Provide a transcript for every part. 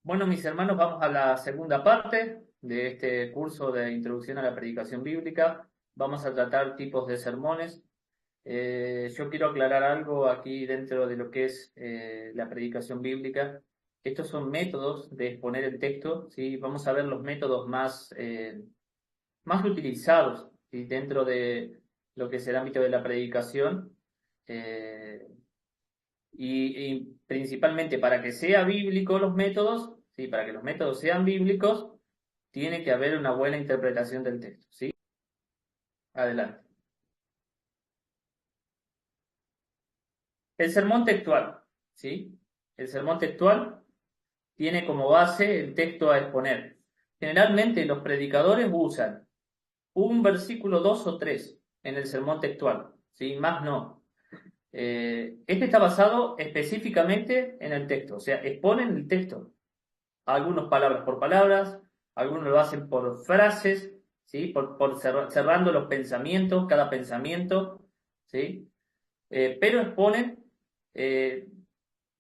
Bueno, mis hermanos, vamos a la segunda parte de este curso de Introducción a la Predicación Bíblica. Vamos a tratar tipos de sermones. Yo quiero aclarar algo aquí dentro de lo que es la predicación bíblica. Estos son métodos de exponer el texto, ¿sí? Vamos a ver los métodos más utilizados, ¿sí? Dentro de lo que es el ámbito de la predicación. Eh, y principalmente para que sea bíblico los métodos, ¿sí? Para que los métodos sean bíblicos, tiene que haber una buena interpretación del texto, ¿sí? Adelante. El sermón textual, ¿sí? El sermón textual tiene como base el texto a exponer. Generalmente los predicadores usan un versículo, dos o tres en el sermón textual, ¿sí? Más no. Este está basado específicamente en el texto, o sea, exponen el texto. Algunos palabras por palabras, algunos lo hacen por frases, ¿sí? Por cerrando los pensamientos, cada pensamiento, ¿sí? Pero exponen eh,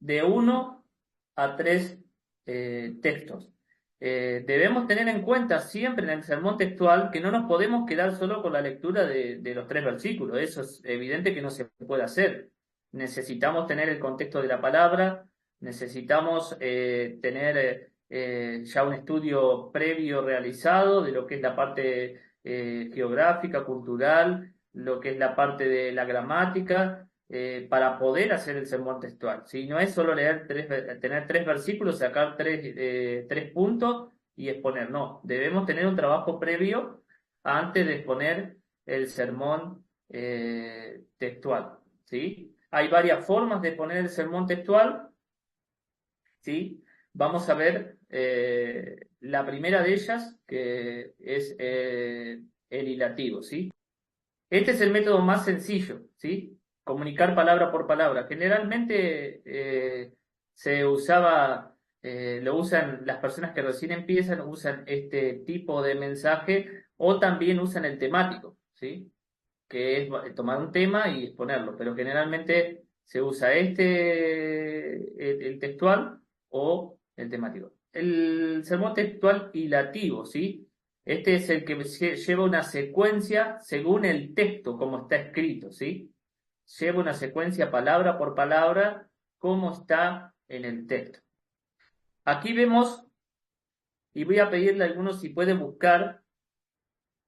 de uno a tres textos. Debemos tener en cuenta siempre en el sermón textual que no nos podemos quedar solo con la lectura de los tres versículos. Eso es evidente que no se puede hacer. Necesitamos tener el contexto de la palabra, necesitamos tener ya un estudio previo realizado de lo que es la parte geográfica, cultural, lo que es la parte de la gramática para poder hacer el sermón textual. ¿Sí? No es solo tener tres versículos, sacar tres puntos y exponer. No, debemos tener un trabajo previo antes de exponer el sermón textual. ¿Sí? Hay varias formas de exponer el sermón textual. ¿Sí? Vamos a ver la primera de ellas, que es el hilativo. ¿Sí? Este es el método más sencillo, ¿sí? Comunicar palabra por palabra. Generalmente lo usan las personas que recién empiezan, usan este tipo de mensaje o también usan el temático, ¿sí? Que es tomar un tema y exponerlo, pero generalmente se usa el textual o el temático. El sermón textual hilativo, ¿sí? Este es el que lleva una secuencia según el texto, como está escrito, ¿sí? Lleva una secuencia palabra por palabra, como está en el texto. Aquí vemos, y voy a pedirle a algunos si pueden buscar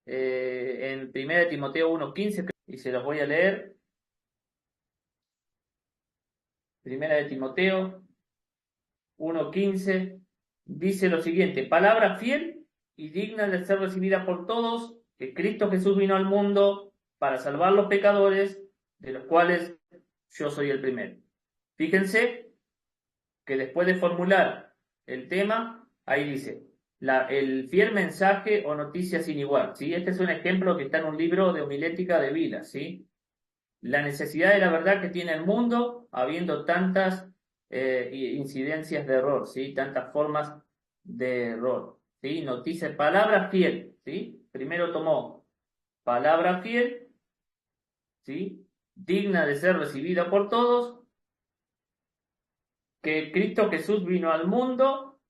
en 1 Timoteo 1:15, y se los voy a leer. Primera de Timoteo 1:15 dice lo siguiente: palabra fiel y digna de ser recibida por todos, que Cristo Jesús vino al mundo para salvar los pecadores, de los cuales yo soy el primero. Fíjense que después de formular el tema, ahí dice, el fiel mensaje o noticia sin igual, ¿sí? Este es un ejemplo que está en un libro de homilética de vida, ¿sí? La necesidad de la verdad que tiene el mundo, habiendo tantas incidencias de error, ¿sí? Tantas formas de error, ¿sí? Noticia, palabra fiel, ¿sí? Primero tomó palabra fiel, ¿sí? Digna de ser recibida por todos, que Cristo Jesús vino al mundo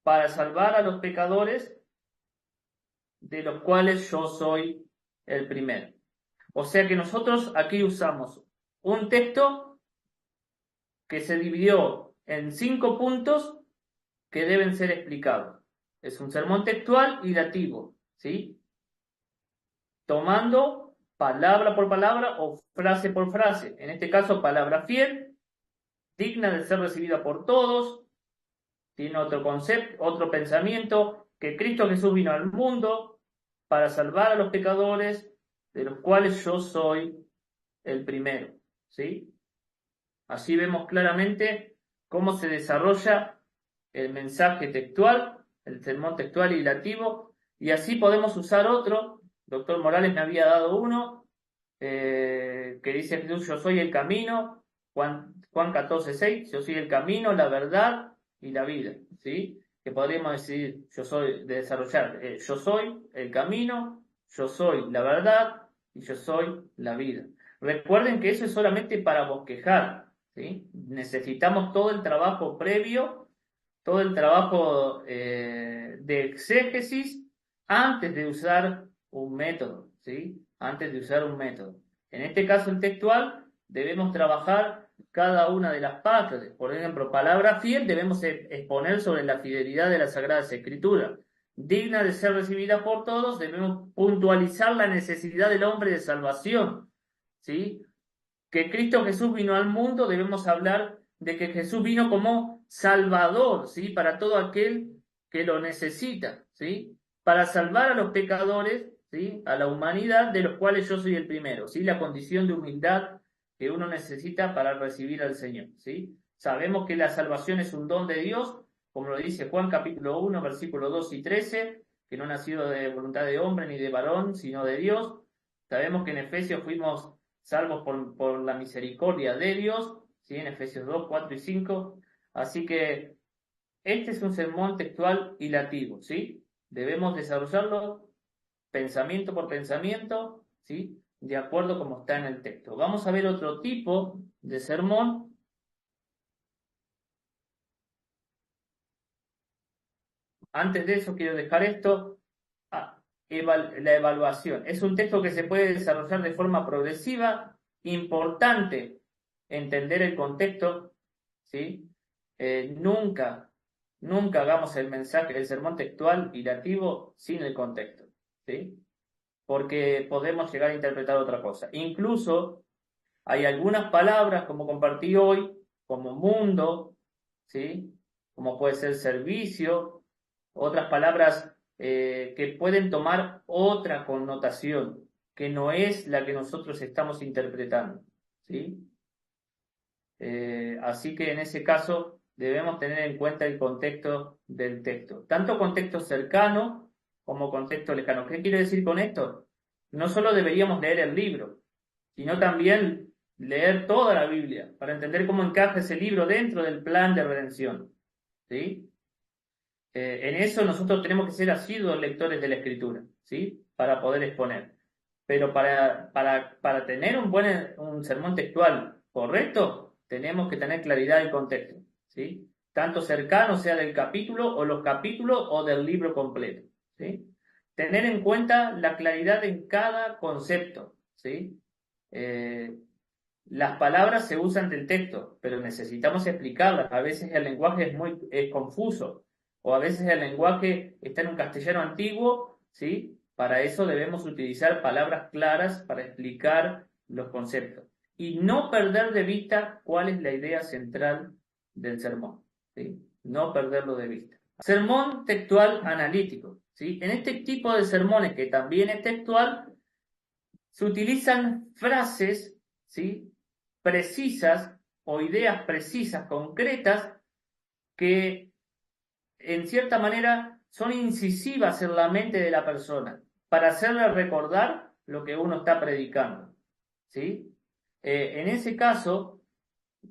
para salvar a los pecadores, de los cuales yo soy el primero. O sea que nosotros aquí usamos un texto que se dividió en 5 puntos que deben ser explicados. Es un sermón textual y dativo, ¿sí? Tomando palabra por palabra o frase por frase. En este caso, palabra fiel, digna de ser recibida por todos, tiene otro concepto, otro pensamiento, que Cristo Jesús vino al mundo para salvar a los pecadores, de los cuales yo soy el primero, ¿sí? Así vemos claramente cómo se desarrolla el mensaje textual, el sermón textual y lativo, y así podemos usar otro. Doctor Morales me había dado uno que dice: yo soy el camino, Juan 14:6, yo soy el camino, la verdad y la vida, ¿sí? Que podríamos decir, yo soy el camino, yo soy la verdad y yo soy la vida. Recuerden que eso es solamente para bosquejar, ¿sí? Necesitamos todo el trabajo previo todo el trabajo de exégesis antes de usar un método, ¿sí? Antes de usar un método. En este caso, el textual, debemos trabajar cada una de las partes. Por ejemplo, palabra fiel debemos exponer sobre la fidelidad de las Sagradas Escrituras. Digna de ser recibida por todos, debemos puntualizar la necesidad del hombre de salvación, ¿sí? Que Cristo Jesús vino al mundo, debemos hablar de que Jesús vino como Salvador, ¿sí? Para todo aquel que lo necesita, ¿sí? Para salvar a los pecadores, ¿sí? A la humanidad, de los cuales yo soy el primero, ¿sí? La condición de humildad que uno necesita para recibir al Señor, ¿sí? Sabemos que la salvación es un don de Dios, como lo dice Juan capítulo 1, versículos 2 y 13, que no ha nacido de voluntad de hombre ni de varón, sino de Dios. Sabemos que en Efesios fuimos salvos por la misericordia de Dios, ¿sí? En Efesios 2, 4 y 5. Así que este es un sermón textual hilativo, ¿sí? Debemos desarrollarlo pensamiento por pensamiento, ¿sí? De acuerdo como está en el texto. Vamos a ver otro tipo de sermón. Antes de eso quiero dejar esto. La evaluación. Es un texto que se puede desarrollar de forma progresiva. Importante entender el contexto, ¿sí? Nunca hagamos el mensaje, el sermón textual hilativo sin el contexto, ¿sí? Porque podemos llegar a interpretar otra cosa. Incluso hay algunas palabras, como compartí hoy, como mundo, ¿sí? Como puede ser servicio, otras palabras que pueden tomar otra connotación, que no es la que nosotros estamos interpretando, ¿sí? Así que en ese caso debemos tener en cuenta el contexto del texto, tanto contexto cercano como contexto lejano. ¿Qué quiero decir con esto? No solo deberíamos leer el libro, sino también leer toda la Biblia para entender cómo encaja ese libro dentro del plan de redención, ¿sí? En eso nosotros tenemos que ser asiduos lectores de la Escritura, ¿sí? Para poder exponer. Pero para tener un sermón textual correcto, tenemos que tener claridad del contexto, ¿sí? Tanto cercano sea del capítulo o los capítulos o del libro completo, ¿sí? Tener en cuenta la claridad en cada concepto, ¿sí? Eh, las palabras se usan del texto, pero necesitamos explicarlas. A veces el lenguaje es confuso, o a veces el lenguaje está en un castellano antiguo, ¿sí? Para eso debemos utilizar palabras claras para explicar los conceptos. Y no perder de vista cuál es la idea central del sermón, ¿sí? No perderlo de vista. Sermón textual analítico, ¿sí? En este tipo de sermones, que también es textual, se utilizan frases, ¿sí? Precisas o ideas precisas, concretas, que en cierta manera son incisivas en la mente de la persona para hacerle recordar lo que uno está predicando, ¿sí? En ese caso,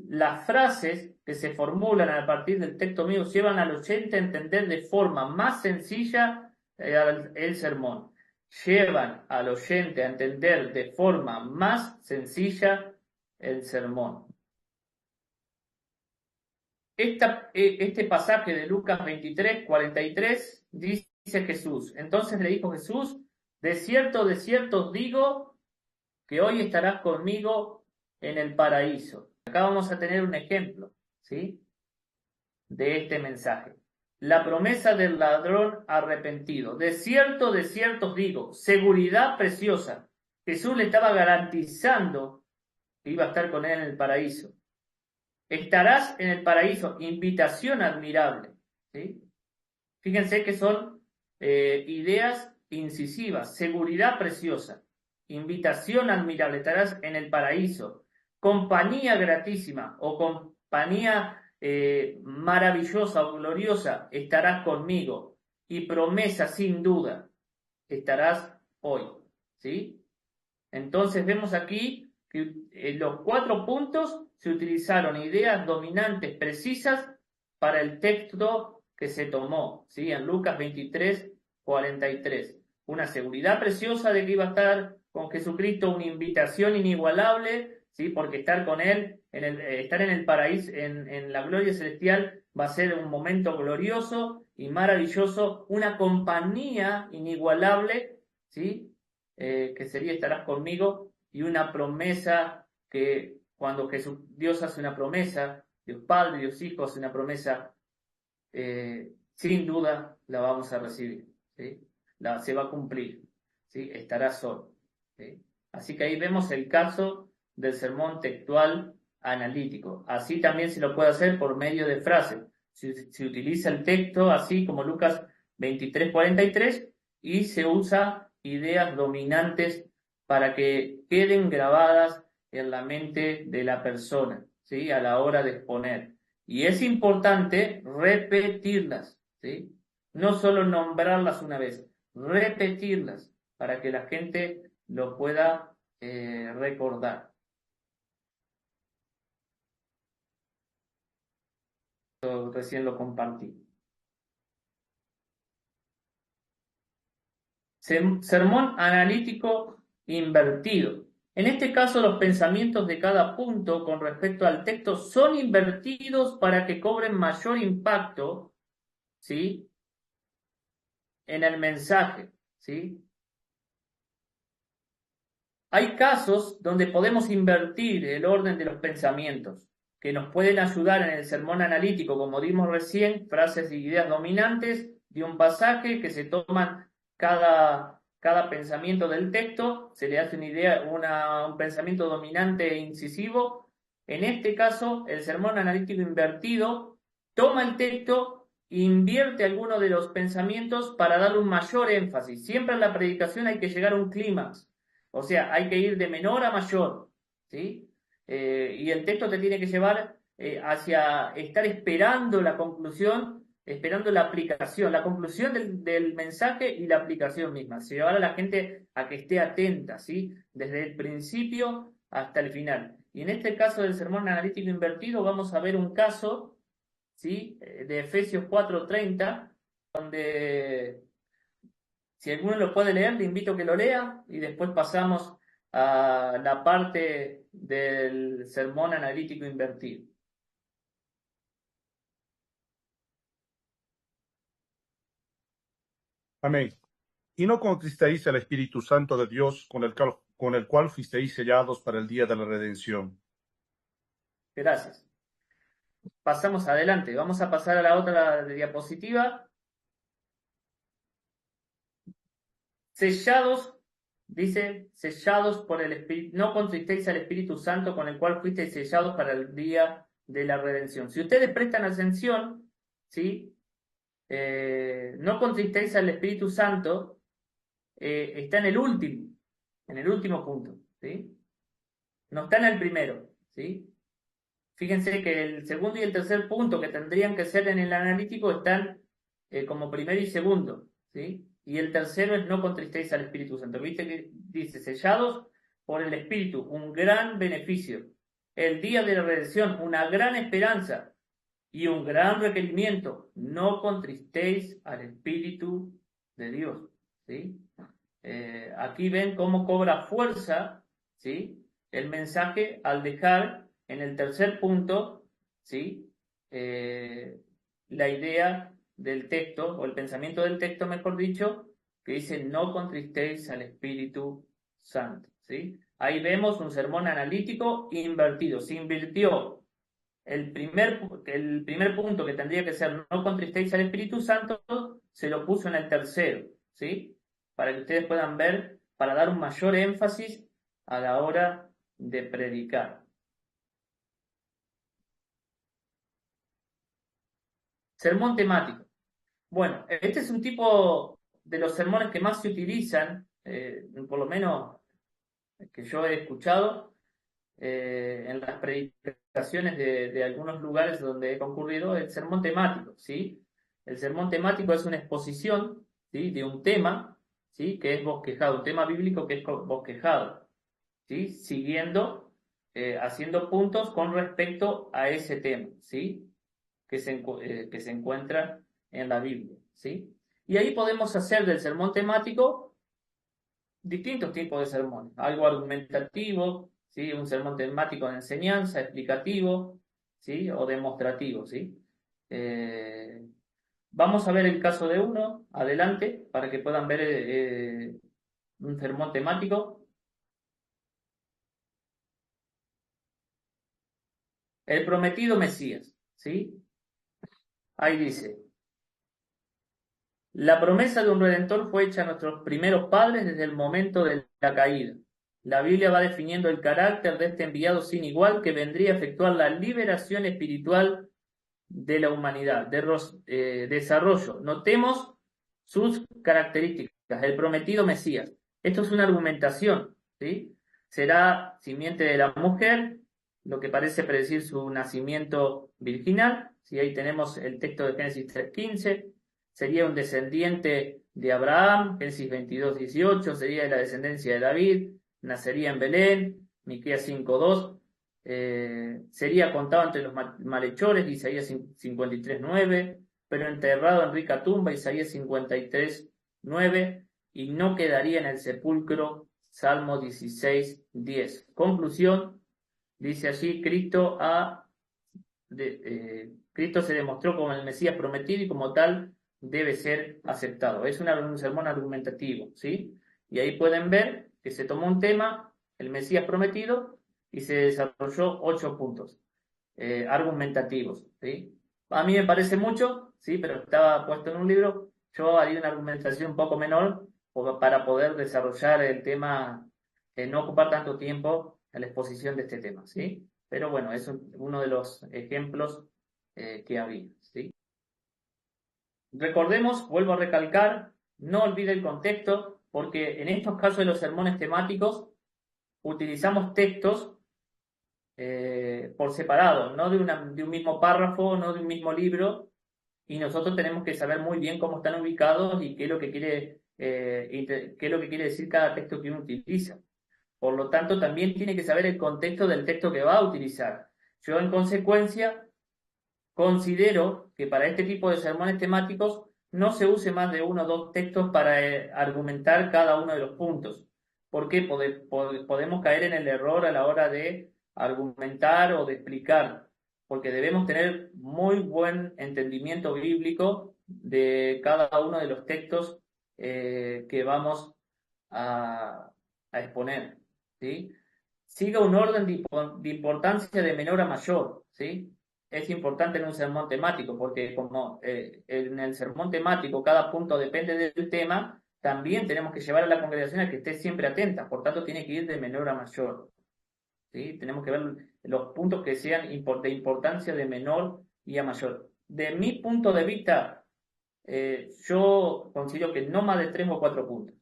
las frases que se formulan a partir del texto mío llevan al oyente a entender de forma más sencilla el sermón. Llevan al oyente a entender de forma más sencilla el sermón. Este pasaje de Lucas 23, 43 dice Jesús. Entonces le dijo Jesús, de cierto os digo que hoy estarás conmigo en el paraíso. Acá vamos a tener un ejemplo, ¿sí? De este mensaje. La promesa del ladrón arrepentido. De cierto os digo, seguridad preciosa. Jesús le estaba garantizando que iba a estar con él en el paraíso. Estarás en el paraíso, invitación admirable, ¿sí? Fíjense que son ideas incisivas, seguridad preciosa, invitación admirable, estarás en el paraíso, compañía gratísima o compañía maravillosa o gloriosa, estarás conmigo, y promesa sin duda, estarás hoy, ¿sí? Entonces vemos aquí que en los 4 puntos se utilizaron ideas dominantes precisas para el texto que se tomó, ¿sí? En Lucas 23, 43. Una seguridad preciosa de que iba a estar con Jesucristo, una invitación inigualable, ¿sí? Porque estar con Él estar en el paraíso, en la gloria celestial, va a ser un momento glorioso y maravilloso, una compañía inigualable, ¿sí? Que sería estarás conmigo, y una promesa que cuando Dios hace una promesa, Dios Padre, Dios Hijo hace una promesa, sin duda la vamos a recibir, ¿sí? Se va a cumplir, ¿sí? Estará solo, ¿sí? Así que ahí vemos el caso del sermón textual analítico. Así también se lo puede hacer por medio de frases. Se utiliza el texto así como Lucas 23:43 y se usa ideas dominantes para que queden grabadas en la mente de la persona, ¿sí? A la hora de exponer. Y es importante repetirlas, ¿sí? No solo nombrarlas una vez, repetirlas para que la gente lo pueda recordar. Yo recién lo compartí. Sermón analítico invertido. En este caso, los pensamientos de cada punto con respecto al texto son invertidos para que cobren mayor impacto, ¿sí? En el mensaje, ¿sí? Hay casos donde podemos invertir el orden de los pensamientos, que nos pueden ayudar en el sermón analítico, como dimos recién, frases y ideas dominantes de un pasaje que se toman cada pensamiento del texto, se le hace una idea, un pensamiento dominante e incisivo. En este caso, el sermón analítico invertido toma el texto e invierte algunos de los pensamientos para darle un mayor énfasis. Siempre en la predicación hay que llegar a un clímax. O sea, hay que ir de menor a mayor, ¿sí? Y el texto te tiene que llevar hacia estar esperando la conclusión, esperando la aplicación, la conclusión del mensaje y la aplicación misma. Llevar a la gente a que esté atenta, ¿sí? Desde el principio hasta el final. Y en este caso del sermón analítico invertido vamos a ver un caso, ¿sí? De Efesios 4:30, donde si alguno lo puede leer, le invito a que lo lea y después pasamos a la parte del sermón analítico invertido. Amén. Y no contristéis el Espíritu Santo de Dios con el cual fuisteis sellados para el día de la redención. Gracias. Pasamos adelante. Vamos a pasar a la otra diapositiva. Sellados, dice, sellados por el Espíritu. No contristéis al Espíritu Santo con el cual fuisteis sellados para el día de la redención. Si ustedes prestan atención, ¿sí? No contristéis al Espíritu Santo, está en el último punto, ¿sí? No está en el primero, ¿sí? Fíjense que el segundo y el tercer punto que tendrían que ser en el analítico están como primero y segundo, ¿sí? Y el tercero es no contristéis al Espíritu Santo. ¿Viste que dice sellados por el Espíritu? Un gran beneficio. El día de la redención, una gran esperanza y un gran requerimiento. No contristéis al Espíritu de Dios, ¿sí? Aquí ven cómo cobra fuerza, ¿sí? El mensaje al dejar en el tercer punto, ¿sí? La idea del texto, o el pensamiento del texto, mejor dicho, que dice no contristéis al Espíritu Santo, ¿sí? Ahí vemos un sermón analítico invertido. Se invirtió el primer punto, que tendría que ser no contristéis al Espíritu Santo, se lo puso en el tercero, ¿sí? Para que ustedes puedan ver, para dar un mayor énfasis a la hora de predicar. Sermón temático. Bueno, este es un tipo de los sermones que más se utilizan, por lo menos que yo he escuchado, en las predicaciones de algunos lugares donde he concurrido, el sermón temático, ¿sí? El sermón temático es una exposición, ¿sí? De un tema, ¿sí? Que es bosquejado, un tema bíblico que es bosquejado, ¿sí? Siguiendo, haciendo puntos con respecto a ese tema, ¿sí? Que se encuentra en la Biblia, ¿sí? Y ahí podemos hacer del sermón temático distintos tipos de sermones, algo argumentativo, ¿sí? Un sermón temático de enseñanza, explicativo, ¿sí? O demostrativo, ¿sí? Eh, Vamos a ver el caso de uno, adelante, para que puedan ver un sermón temático. El prometido Mesías, ¿sí? Ahí dice, la promesa de un redentor fue hecha a nuestros primeros padres desde el momento de la caída. La Biblia va definiendo el carácter de este enviado sin igual que vendría a efectuar la liberación espiritual de la humanidad, desarrollo. Notemos sus características. El prometido Mesías. Esto es una argumentación, ¿sí? Será simiente de la mujer, lo que parece predecir su nacimiento virginal. ¿Sí? Ahí tenemos el texto de Génesis 3:15. Sería un descendiente de Abraham, Génesis 22:18. Sería de la descendencia de David, nacería en Belén, Miqueas 5:2. Sería contado entre los malhechores, Isaías 53:9, pero enterrado en rica tumba, Isaías 53:9, y no quedaría en el sepulcro, Salmo 16:10. Conclusión, dice allí, Cristo se demostró como el Mesías prometido y como tal debe ser aceptado. Es un sermón argumentativo, ¿sí? Y ahí pueden ver que se tomó un tema, el Mesías prometido, y se desarrolló 8 puntos argumentativos, ¿sí? A mí me parece mucho, ¿sí? Pero estaba puesto en un libro. Yo haría una argumentación un poco menor para poder desarrollar el tema, no ocupar tanto tiempo en la exposición de este tema, ¿sí? Pero bueno, es uno de los ejemplos que había, ¿sí? Recordemos, vuelvo a recalcar, no olvide el contexto, porque en estos casos de los sermones temáticos utilizamos textos por separado, no de un mismo párrafo, no de un mismo libro, y nosotros tenemos que saber muy bien cómo están ubicados y qué es lo que quiere, qué es lo que quiere decir cada texto que uno utiliza. Por lo tanto, también tiene que saber el contexto del texto que va a utilizar. Yo, en consecuencia, considero que para este tipo de sermones temáticos no se use más de uno o dos textos para argumentar cada uno de los puntos, porque podemos caer en el error a la hora de argumentar o de explicar, porque debemos tener muy buen entendimiento bíblico de cada uno de los textos que vamos a, a exponer, ¿sí? Siga un orden de importancia de menor a mayor, ¿sí? Es importante en un sermón temático, porque como en el sermón temático cada punto depende del tema, también tenemos que llevar a la congregación a que esté siempre atenta, por tanto tiene que ir de menor a mayor, ¿sí? Tenemos que ver los puntos que sean de importancia de menor y a mayor. De mi punto de vista, yo considero que no más de 3 o 4 puntos,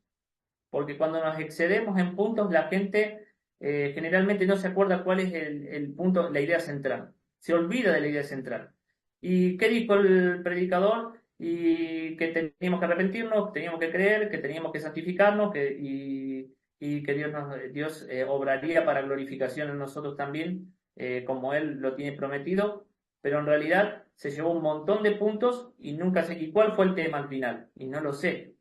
porque cuando nos excedemos en puntos, la gente generalmente no se acuerda cuál es el punto, la idea central. Se olvida de la idea central. ¿Y qué dijo el predicador? Y que teníamos que arrepentirnos, que teníamos que creer, que teníamos que santificarnos, y que Dios obraría para glorificación en nosotros también, como Él lo tiene prometido. Pero en realidad se llevó un montón de puntos y nunca sé. ¿Y cuál fue el tema al final? Y no lo sé.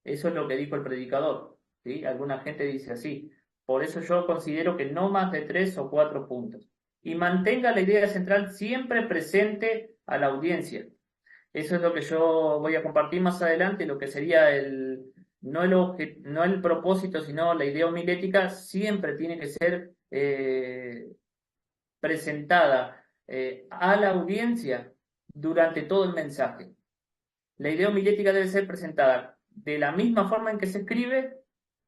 Eso es lo que dijo el predicador, ¿sí? Alguna gente dice así. Por eso yo considero que no más de 3 o 4 puntos. Y mantenga la idea central siempre presente a la audiencia. Eso es lo que yo voy a compartir más adelante, lo que sería no el propósito, sino la idea homilética siempre tiene que ser presentada a la audiencia durante todo el mensaje. La idea homilética debe ser presentada de la misma forma en que se escribe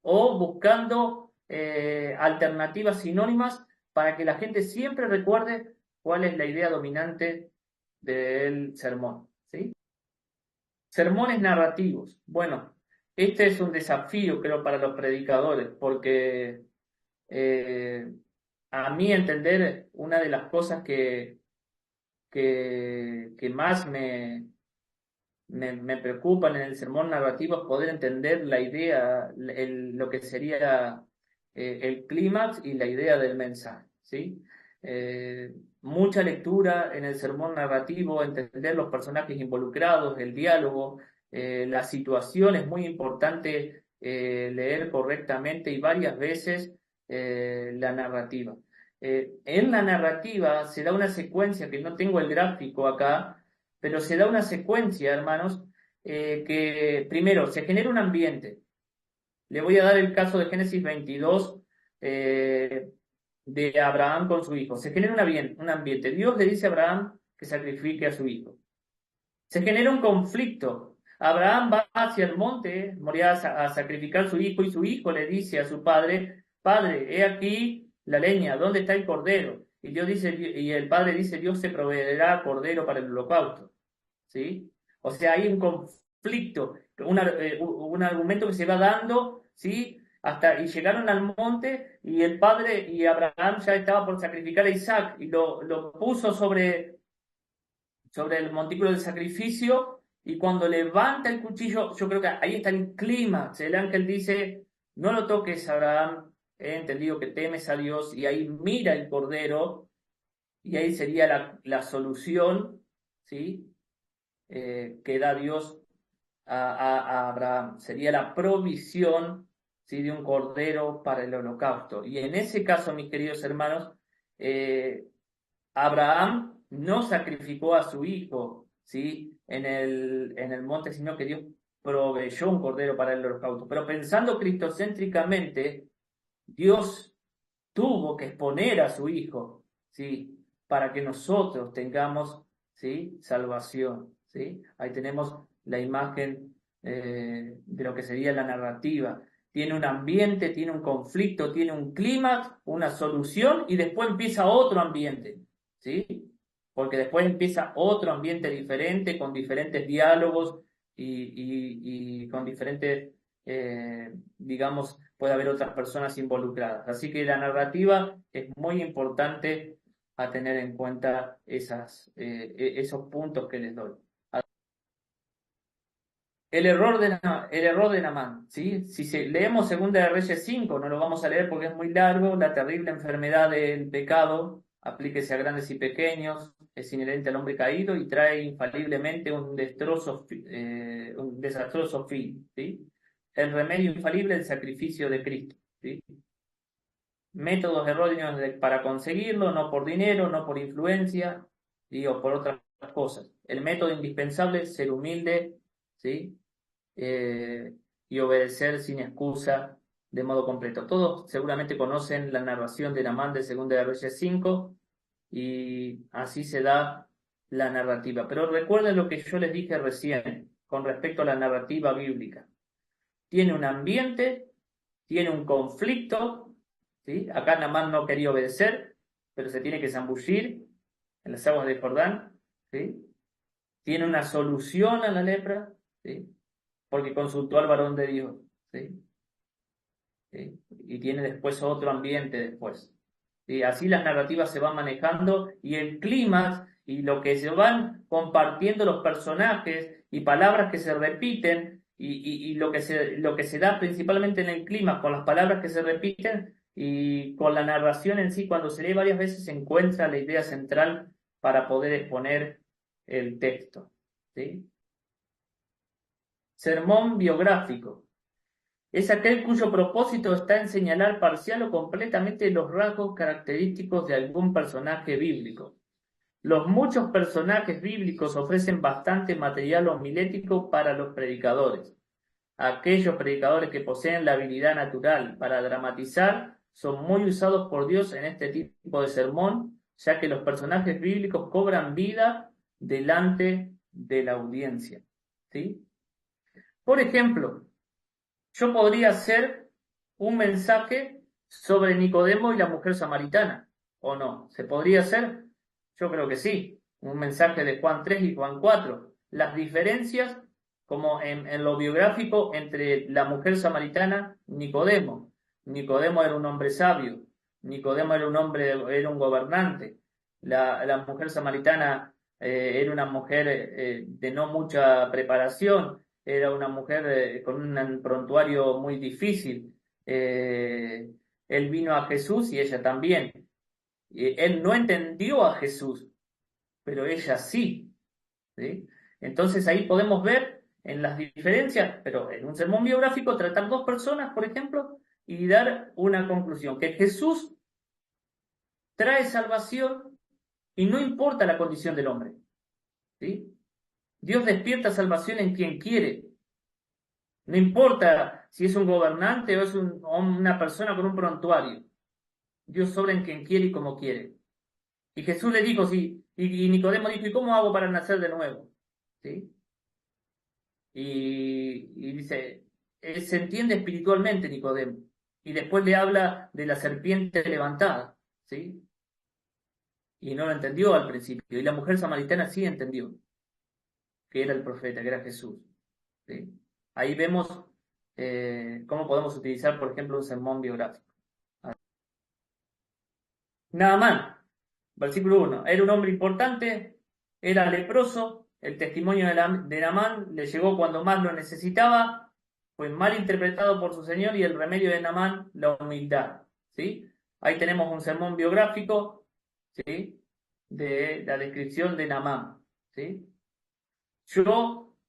o buscando alternativas sinónimas para que la gente siempre recuerde cuál es la idea dominante del sermón, ¿sí? Sermones narrativos. Bueno, este es un desafío, creo, para los predicadores, porque eh, a mi entender, una de las cosas que más me preocupan en el sermón narrativo es poder entender la idea, lo que sería el clímax y la idea del mensaje, ¿sí? Mucha lectura en el sermón narrativo, entender los personajes involucrados, el diálogo, la situación es muy importante leer correctamente y varias veces la narrativa. En la narrativa se da una secuencia, que no tengo el gráfico acá, pero se da una secuencia, hermanos, que primero se genera un ambiente. Le voy a dar el caso de Génesis 22, de Abraham con su hijo. Se genera un ambiente. Dios le dice a Abraham que sacrifique a su hijo. Se genera un conflicto. Abraham va hacia el monte, moría a sacrificar a su hijo, y su hijo le dice a su padre: Padre, he aquí la leña, ¿dónde está el cordero? Y Dios dice, y el padre dice: Dios se proveerá cordero para el holocausto. ¿Sí? O sea, hay un conflicto, un argumento que se va dando, ¿sí? Y llegaron al monte, y el padre y Abraham ya estaba por sacrificar a Isaac, y lo puso sobre el montículo del sacrificio, y cuando levanta el cuchillo, yo creo que ahí está el clímax. El ángel dice: no lo toques, Abraham, he entendido que temes a Dios, y ahí mira el cordero, y ahí sería la solución, ¿sí? Que da Dios a Abraham. Sería la provisión, ¿sí? De un cordero para el holocausto. Y en ese caso, mis queridos hermanos, eh, Abraham no sacrificó a su hijo, ¿sí? En el monte, sino que Dios proveyó un cordero para el holocausto. Pero pensando cristocéntricamente, Dios tuvo que exponer a su hijo, ¿sí? Para que nosotros tengamos, ¿sí? Salvación, ¿sí? Ahí tenemos la imagen, de lo que sería la narrativa. Tiene un ambiente, tiene un conflicto, tiene un clímax, una solución, y después empieza otro ambiente, ¿sí? Porque después empieza otro ambiente diferente, con diferentes diálogos, y con diferentes, digamos, puede haber otras personas involucradas. Así que la narrativa es muy importante a tener en cuenta esos puntos que les doy. El error de Naamán, ¿sí? Si leemos Segunda de Reyes 5, no lo vamos a leer porque es muy largo. La terrible enfermedad del pecado, aplíquese a grandes y pequeños, es inherente al hombre caído y trae infaliblemente un desastroso fin, ¿sí? El remedio infalible, el sacrificio de Cristo, ¿sí? Métodos erróneos para conseguirlo, no por dinero, no por influencia, o por otras cosas. El método indispensable es ser humilde, ¿sí? Y obedecer sin excusa, de modo completo. Todos seguramente conocen la narración de Naamán de Segunda de Reyes 5, y así se da la narrativa. Pero recuerden lo que yo les dije recién con respecto a la narrativa bíblica. Tiene un ambiente, tiene un conflicto, ¿sí? Acá Naamán no quería obedecer, pero se tiene que zambullir en las aguas de Jordán, ¿sí? Tiene una solución a la lepra, ¿sí? Porque consultó al varón de Dios, ¿sí? ¿Sí? Y tiene después otro ambiente después. ¿Sí? Así las narrativas se van manejando, y el clímax y lo que se van compartiendo los personajes y palabras que se repiten, y lo que se da principalmente en el clímax, con las palabras que se repiten y con la narración en sí, cuando se lee varias veces se encuentra la idea central para poder exponer el texto, ¿sí? Sermón biográfico. Es aquel cuyo propósito está en señalar parcial o completamente los rasgos característicos de algún personaje bíblico. Los muchos personajes bíblicos ofrecen bastante material homilético para los predicadores. Aquellos predicadores que poseen la habilidad natural para dramatizar son muy usados por Dios en este tipo de sermón, ya que los personajes bíblicos cobran vida delante de la audiencia, ¿sí? Por ejemplo, yo podría hacer un mensaje sobre Nicodemo y la mujer samaritana, ¿o no? ¿Se podría hacer? Yo creo que sí. Un mensaje de Juan 3 y Juan 4. Las diferencias, como en lo biográfico, entre la mujer samaritana y Nicodemo. Nicodemo era un hombre sabio. Nicodemo era un gobernante. La mujer samaritana, era una mujer, de no mucha preparación. Era una mujer, con un prontuario muy difícil. Él vino a Jesús y ella también. Él no entendió a Jesús, pero ella sí, ¿sí? Entonces ahí podemos ver en las diferencias, pero en un sermón biográfico tratar dos personas, por ejemplo, y dar una conclusión, que Jesús trae salvación y no importa la condición del hombre, ¿sí? Dios despierta salvación en quien quiere. No importa si es un gobernante o es o una persona con un prontuario. Dios obra en quien quiere y como quiere. Y Jesús le dijo, sí, y Nicodemo dijo, ¿y cómo hago para nacer de nuevo? ¿Sí? Y dice, se entiende espiritualmente Nicodemo. Y después le habla de la serpiente levantada, ¿sí? Y no lo entendió al principio. Y la mujer samaritana sí entendió que era el profeta, que era Jesús, ¿sí? Ahí vemos cómo podemos utilizar, por ejemplo, un sermón biográfico. Naamán, versículo 1. Era un hombre importante, era leproso, el testimonio de Naamán le llegó cuando más lo necesitaba, fue mal interpretado por su señor y el remedio de Naamán, la humildad. ¿Sí? Ahí tenemos un sermón biográfico, ¿sí? De la descripción de Naamán. ¿Sí?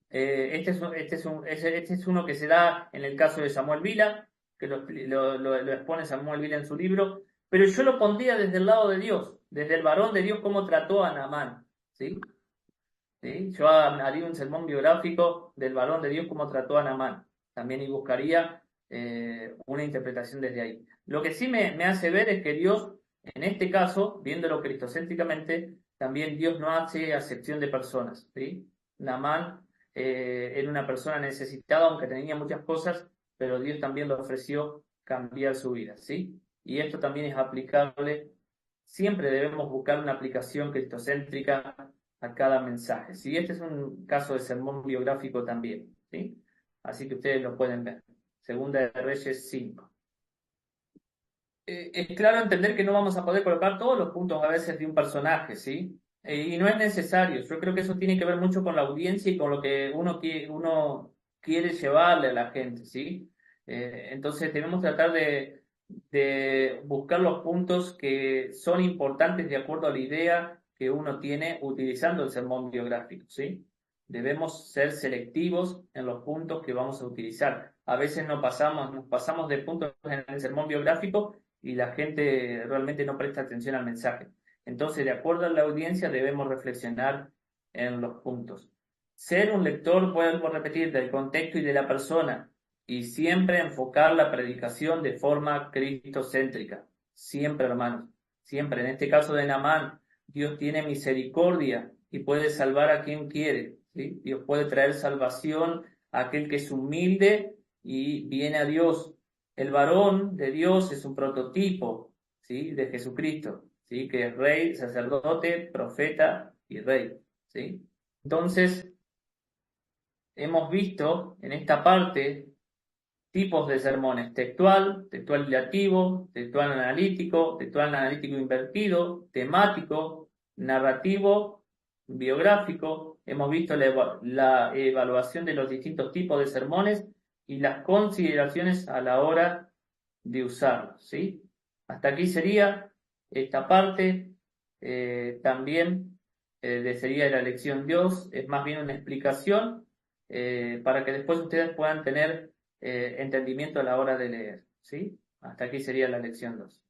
Este es uno que se da en el caso de Samuel Vila, que lo expone Samuel Vila en su libro, pero yo lo pondría desde el lado de Dios, desde el varón de Dios, cómo trató a Naamán, ¿sí? ¿Sí? Yo haría un sermón biográfico del varón de Dios, cómo trató a Naamán, también y buscaría una interpretación desde ahí. Lo que sí me hace ver es que Dios, en este caso, viéndolo cristocéntricamente, también Dios no hace acepción de personas, ¿sí? Naamán era una persona necesitada, aunque tenía muchas cosas, pero Dios también le ofreció cambiar su vida, ¿sí? Y esto también es aplicable. Siempre debemos buscar una aplicación cristocéntrica a cada mensaje, ¿sí? Este es un caso de sermón biográfico también, ¿sí? Así que ustedes lo pueden ver. Segunda de Reyes 5. Es claro entender que no vamos a poder colocar todos los puntos a veces de un personaje, ¿sí? Y no es necesario. Yo creo que eso tiene que ver mucho con la audiencia y con lo que uno quiere llevarle a la gente, ¿sí? Entonces debemos tratar de buscar los puntos que son importantes de acuerdo a la idea que uno tiene utilizando el sermón biográfico, ¿sí? Debemos ser selectivos en los puntos que vamos a utilizar. A veces nos pasamos de puntos en el sermón biográfico y la gente realmente no presta atención al mensaje. Entonces, de acuerdo a la audiencia, debemos reflexionar en los puntos. Ser un lector, vuelvo a repetir, del contexto y de la persona, y siempre enfocar la predicación de forma cristocéntrica. Siempre, hermanos, siempre. En este caso de Naamán, Dios tiene misericordia y puede salvar a quien quiere, ¿sí? Dios puede traer salvación a aquel que es humilde y viene a Dios. El varón de Dios es un prototipo, ¿sí? De Jesucristo, ¿sí? Que es rey, sacerdote, profeta y rey, ¿sí? Entonces, hemos visto en esta parte tipos de sermones: textual ilativo, textual analítico invertido, temático, narrativo, biográfico. Hemos visto la evaluación de los distintos tipos de sermones y las consideraciones a la hora de usarlos, ¿sí? Hasta aquí sería esta parte. También sería la lección Dios, es más bien una explicación para que después ustedes puedan tener entendimiento a la hora de leer, ¿sí? Hasta aquí sería la lección 2.